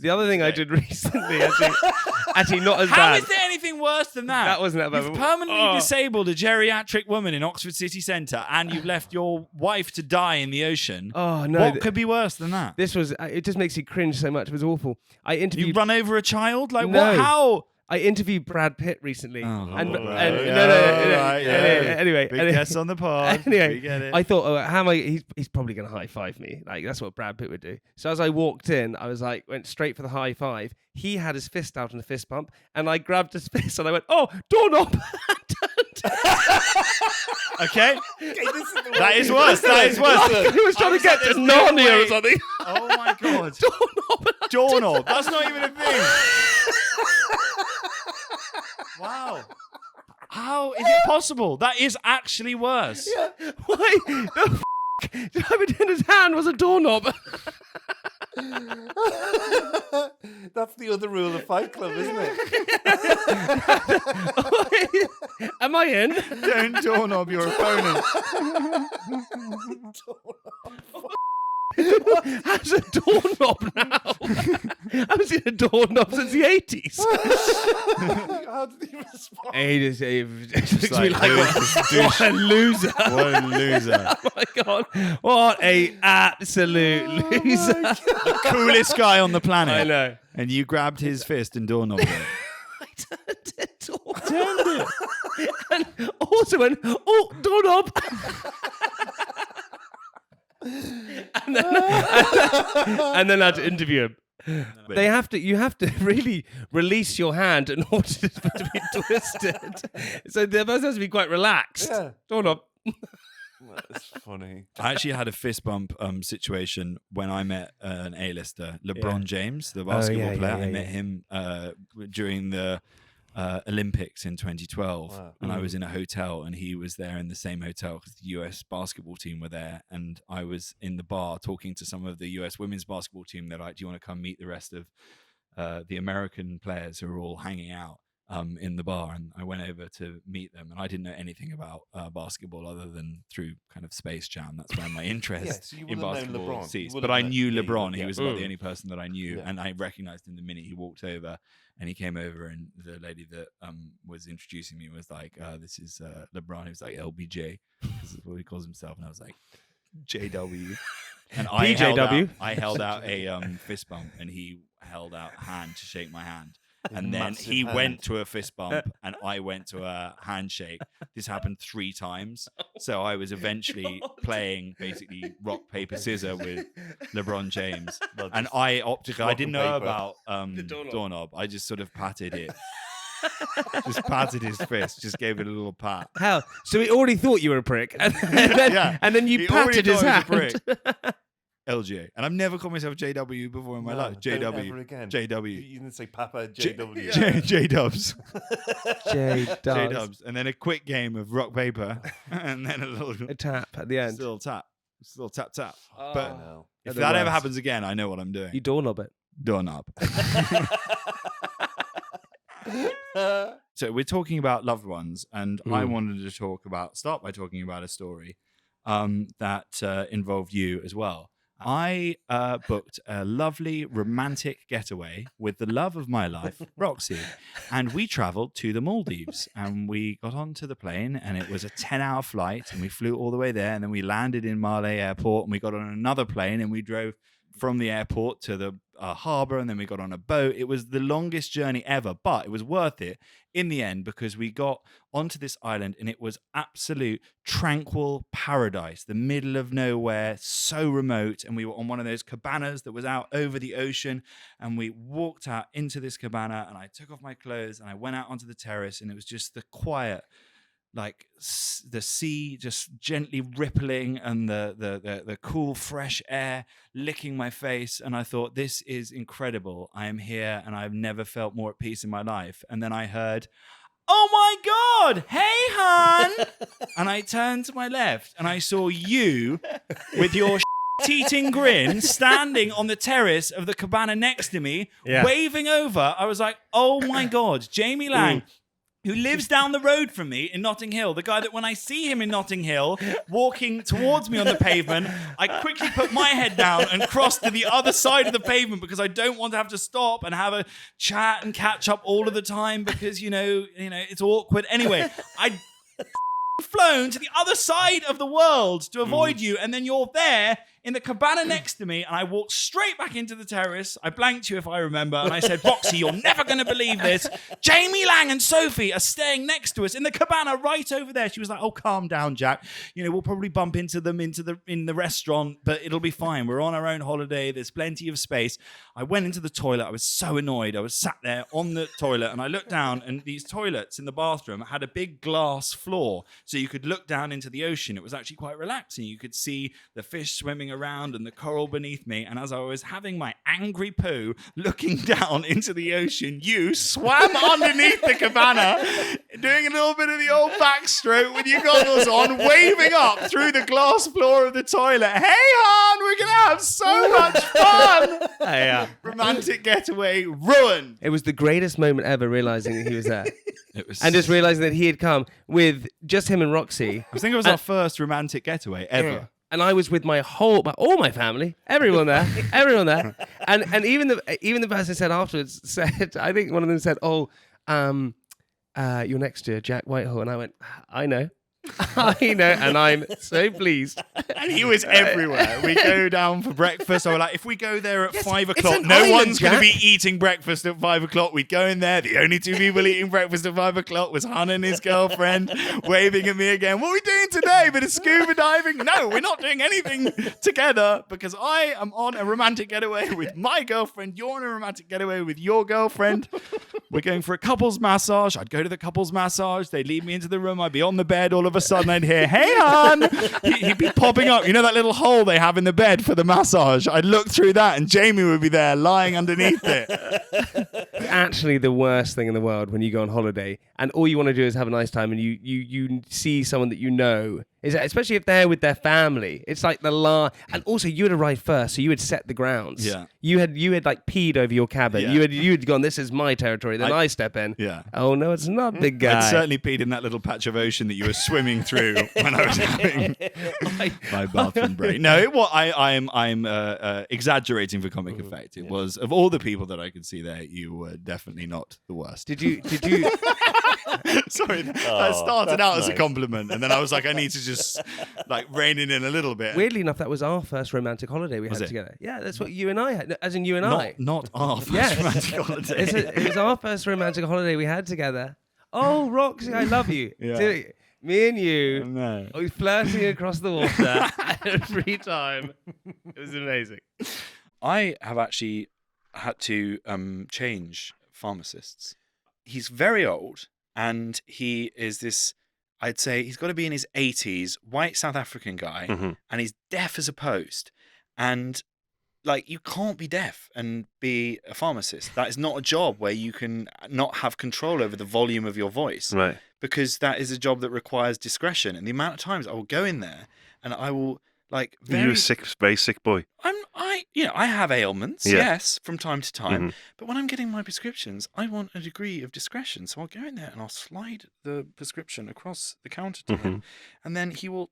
The other thing I did recently, actually not as bad. How is there anything worse than that? That wasn't that bad. You've permanently disabled a geriatric woman in Oxford city centre and you've left your wife to die in the ocean. Oh, no. What could be worse than that? This was, it just makes you cringe so much. It was awful. You run over a child? Like, No. what? How? I interviewed Brad Pitt recently. Anyway. Big guest on the pod. Anyway, We get it. I thought, how am I? He's probably going to high five me. Like, that's what Brad Pitt would do. So as I walked in, I was like, went straight for the high five. He had his fist out in a fist bump, and I grabbed his fist and I went, oh, doorknob. Okay. That is worse. That is worse. Like he was trying to get to Narnia or something. Oh my God. Doorknob. Doorknob. That's not even a thing. Wow. How is it possible? That is actually worse. Yeah. Why the f*** in his hand was a doorknob? That's the other rule of Fight Club, isn't it? Am I in? Don't doorknob your opponent. Has a doorknob now? I haven't seen a doorknob since the 80s. How did he respond? He just like, what a loser. What a loser. Oh my God. What a absolute loser. The coolest guy on the planet. I know. And you grabbed his fist and doorknobbed him. I turned it off. And also went, oh, doorknob. and then I had to interview him. You have to really release your hand in order for it to be twisted. So the person has to be quite relaxed. Yeah. Doorknob. That's funny. I actually had a fist bump situation when I met an A-lister, LeBron James, the basketball player. I met him during the Olympics in 2012, and I was in a hotel, and he was there in the same hotel because the US basketball team were there, and I was in the bar talking to some of the US women's basketball team. They're like, "Do you want to come meet the rest of the American players who are all hanging out in the bar?" And I went over to meet them, and I didn't know anything about basketball other than through kind of Space Jam. That's where my interest in basketball ceased. But I knew LeBron. He was about the only person that I knew, and I recognized him the minute he walked over. And he came over, and the lady that was introducing me was like, "This is LeBron." He was like, "LBJ," because that's what he calls himself. And I was like, "JW." And I held out a fist bump, and he held out a hand to shake my hand. And then he went to a fist bump, and I went to a handshake. This happened 3 times. So I was eventually playing basically rock, paper, scissors with LeBron James. And I opted, I didn't know about the doorknob. I just sort of patted it. Just patted his fist, just gave it a little pat. Hell, so he already thought you were a prick. And then you patted his hand. LGA. And I've never called myself JW before in my life. JW. Ever again. JW. You didn't say Papa JW. J-Dubs. J-Dubs. And then a quick game of rock, paper. And then a tap at the end. Still tap. Still tap, tap. Oh, but if that ever happens again, I know what I'm doing. You doorknob it. Doorknob. So we're talking about loved ones. And I wanted to start by talking about a story that involved you as well. I booked a lovely romantic getaway with the love of my life, Roxy, and we traveled to the Maldives, and we got onto the plane, and it was a 10-hour flight, and we flew all the way there, and then we landed in Malé Airport, and we got on another plane, and we drove from the airport to the harbour, and then we got on a boat. It was the longest journey ever, but it was worth it in the end because we got onto this island and it was absolute tranquil paradise, the middle of nowhere, so remote. And we were on one of those cabanas that was out over the ocean, and we walked out into this cabana, and I took off my clothes and I went out onto the terrace, and it was just the quiet, like the sea just gently rippling, and the cool fresh air licking my face. And I thought, this is incredible. I am here and I've never felt more at peace in my life. And then I heard, "Oh my God, hey hon." And I turned to my left and I saw you with your eating grin standing on the terrace of the cabana next to me, waving over. I was like, oh my God, Jamie Laing, who lives down the road from me in Notting Hill, the guy that when I see him in Notting Hill walking towards me on the pavement, I quickly put my head down and cross to the other side of the pavement because I don't want to have to stop and have a chat and catch up all of the time because, you know, it's awkward. Anyway, I'd flown to the other side of the world to avoid you, and then you're there in the cabana next to me, and I walked straight back into the terrace. I blanked you if I remember, and I said, Boxy, you're never going to believe this. Jamie Laing and Sophie are staying next to us in the cabana right over there. She was like, oh, calm down, Jack. You know, we'll probably bump into them in the restaurant, but it'll be fine. We're on our own holiday. There's plenty of space. I went into the toilet. I was so annoyed. I was sat there on the toilet, and I looked down, and these toilets in the bathroom had a big glass floor, so you could look down into the ocean. It was actually quite relaxing. You could see the fish swimming around and the coral beneath me, and as I was having my angry poo looking down into the ocean, you swam underneath the cabana doing a little bit of the old backstroke with your goggles on, waving up through the glass floor of the toilet. Hey hon, we're gonna have so much fun. Yeah. Romantic getaway ruined. It was the greatest moment ever, realizing that he was there. It was, and just realizing that he had come with just him and Roxy. I think it was our first romantic getaway ever. Yeah. And I was with all my family, everyone there. And even the person said afterwards, I think one of them said, oh, you're next to Jack Whitehall. And I went, I know, and I'm so pleased. And he was everywhere. We go down for breakfast. So we're like, if we go there at 5 o'clock, no island, one's going to Jack. be eating breakfast at 5 o'clock. We'd go in there. The only two people eating breakfast at 5 o'clock was Han and his girlfriend, waving at me again. What are we doing today? Bit of scuba diving? No, we're not doing anything together because I am on a romantic getaway with my girlfriend. You're on a romantic getaway with your girlfriend. We're going for a couples massage. I'd go to the couples massage. They'd lead me into the room. I'd be on the bed. All of a sudden I'd hear, hey, hon. He'd be popping up. You know that little hole they have in the bed for the massage? I'd look through that and Jamie would be there lying underneath it. It's actually the worst thing in the world when you go on holiday and all you want to do is have a nice time and you see someone that you know, especially if they're with their family. It's like and also you had arrived first, so you had set the grounds. Yeah. You had like peed over your cabin. Yeah. You had gone, this is my territory. Then I step in. Yeah. Oh no, it's not, big guy. I'd certainly peed in that little patch of ocean that you were swimming through when I was having my bathroom break. No, I'm exaggerating for comic effect. It was, of all the people that I could see there, you were definitely not the worst. Did you? Sorry, that started out as a compliment, and then I was like, I need to just like rein it in a little bit. Weirdly enough, that was our first romantic holiday we had together. Yeah, that's what you and I had, as in you and I. Not our first romantic holiday. It was our first romantic holiday we had together. Oh, Roxy, I love you. Yeah. Me and you, No. we flirting across the water every time. It was amazing. I have actually had to change pharmacists. He's very old, and he is this, I'd say he's got to be in his 80s, white South African guy, and he's deaf as a post. And like, you can't be deaf and be a pharmacist. That is not a job where you can not have control over the volume of your voice. Right. Because that is a job that requires discretion. And the amount of times I will go in there and I will like You're a very sick boy. I have ailments, yes, from time to time. But when I'm getting my prescriptions, I want a degree of discretion. So I'll go in there and I'll slide the prescription across the counter to him. And then he will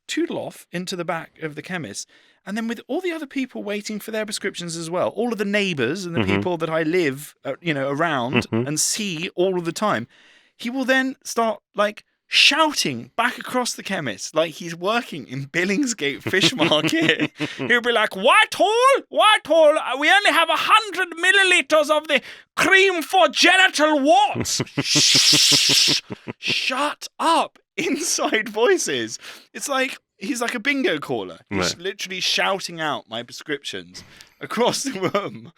tootle off into the back of the chemist. And then with all the other people waiting for their prescriptions as well, all of the neighbours and the people that I live, around and see all of the time, he will then start like shouting back across the chemist like he's working in Billingsgate Fish Market. He'll be like, Whitehall, we only have 100 millilitres of the cream for genital warts. Shh, shut up. Inside voices. It's like he's like a bingo caller. He's literally shouting out my prescriptions across the room.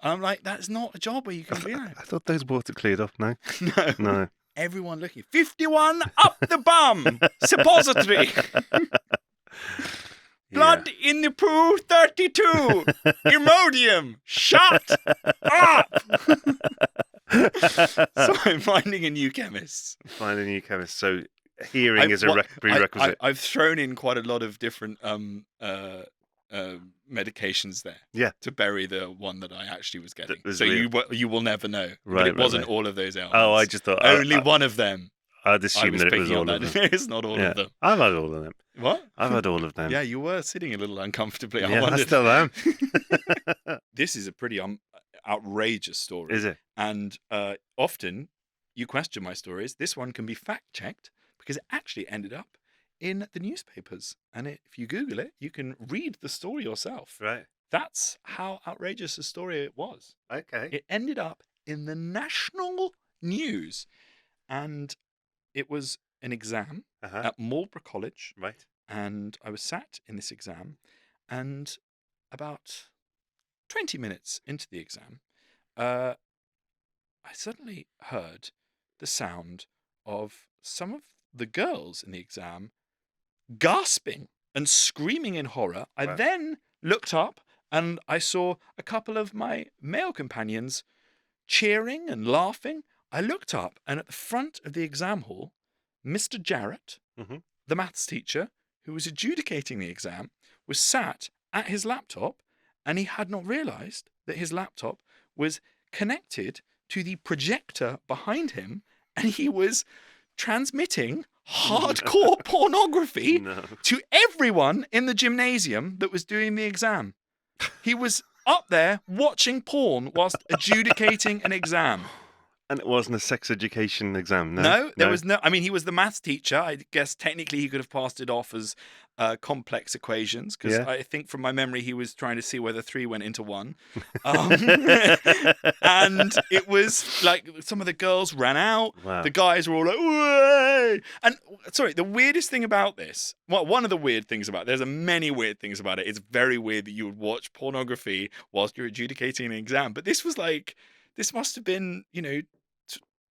I'm like, that's not a job where you can be like. I thought those water cleared up now. No. Everyone looking. 51 up the bum. Suppository. Blood in the poo, 32. Imodium. Shut up. So I'm finding a new chemist. So hearing is a prerequisite. I've thrown in quite a lot of different medications there. Yeah. To bury the one that I actually was getting. was So real. you will never know. Right, But it wasn't right. all of those ailments. Oh, I just thought only one of them. I'd I assume was that it was picking all up of that them. it's not all Yeah. of them. I've had all of them. What? I've had all of them. Yeah, you were sitting a little uncomfortably. I Yeah, I wondered. still am. This is a pretty outrageous story. Is it? And often you question my stories. This one can be fact-checked because it actually ended up in the newspapers. And if you Google it, you can read the story yourself. Right. That's how outrageous a story it was. Okay. It ended up in the national news. And it was an exam at Marlborough College. Right. And I was sat in this exam. And about 20 minutes into the exam, I suddenly heard the sound of some of the girls in the exam gasping and screaming in horror. I then looked up and I saw a couple of my male companions cheering and laughing. I looked up and at the front of the exam hall, Mr. Jarrett, the maths teacher who was adjudicating the exam, was sat at his laptop, and he had not realised that his laptop was connected to the projector behind him, and he was transmitting hardcore pornography to everyone in the gymnasium that was doing the exam. He was up there watching porn whilst adjudicating an exam. And it wasn't a sex education exam, no? No, there was no... I mean, he was the maths teacher. I guess technically he could have passed it off as complex equations, because I think from my memory he was trying to see whether 3 went into 1. And it was like some of the girls ran out. Wow. The guys were all like, "Way!" And sorry, the weirdest thing about this... Well, one of the weird things about it, there's many weird things about it. It's very weird that you would watch pornography whilst you're adjudicating an exam. But this was like... This must have been,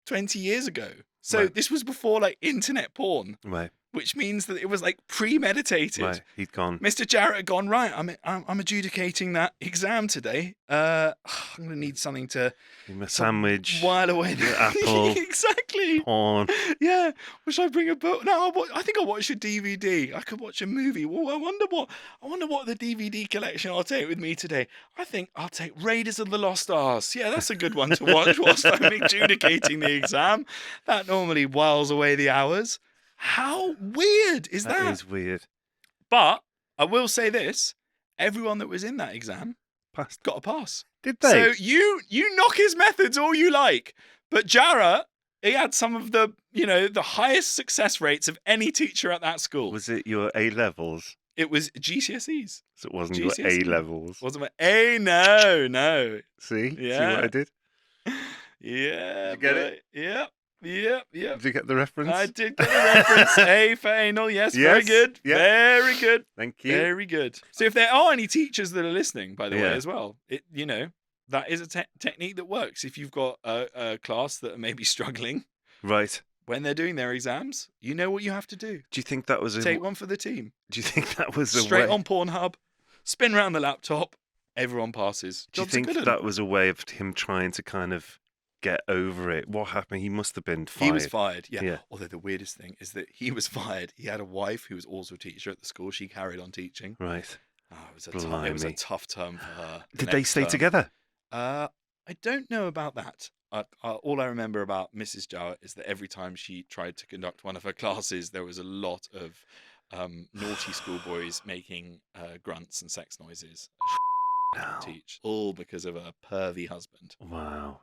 20 years ago. So this was before like internet porn, Right. which means that it was like premeditated. Right. He'd gone. Mr. Jarrett had gone, right, I'm adjudicating that exam today. I'm going to need something to... Give him a sandwich. While away the apple. Exactly. Porn. Yeah. Should I bring a book? No, I think I'll watch a DVD. I could watch a movie. Well, I wonder what the DVD collection I'll take with me today. I think I'll take Raiders of the Lost Ark. Yeah, that's a good one to watch whilst I'm adjudicating the exam. That normally whiles away the hours. How weird is that? That is weird. But I will say this: everyone that was in that exam Passed. got a pass. Did they? So you knock his methods all you like, but Jarrett, he had some of the the highest success rates of any teacher at that school. Was it your A levels? It was GCSEs. So it wasn't GCSE. your A levels. Wasn't my A? No. See? Yeah. See what I did? Yeah. Did you get it? Yep. Did you get the reference? I did get the reference. A for anal. Yes, very Yes, good. yeah. Very good. Thank you. Very good. So if there are any teachers that are listening, by the way, Yeah. as well, that is a technique that works. If you've got a class that are maybe struggling Right. when they're doing their exams, you know what you have to do. Do you think that was Take one for the team. Do you think that was a Straight way? on Pornhub, spin around the laptop, everyone passes. Do you Job's a think good 'un. that was a way of him trying to kind of get over it? What happened? He must have been fired. He was fired, yeah. Yeah. Although the weirdest thing is that he was fired. He had a wife who was also a teacher at the school. She carried on teaching. Right. Oh, it was a Blimey. tough term for her. Did they Next stay term. together? I don't know about that. All I remember about Mrs. Jarrett is that every time she tried to conduct one of her classes, there was a lot of naughty schoolboys making grunts and sex noises. No. Teach all because of her pervy husband. Wow.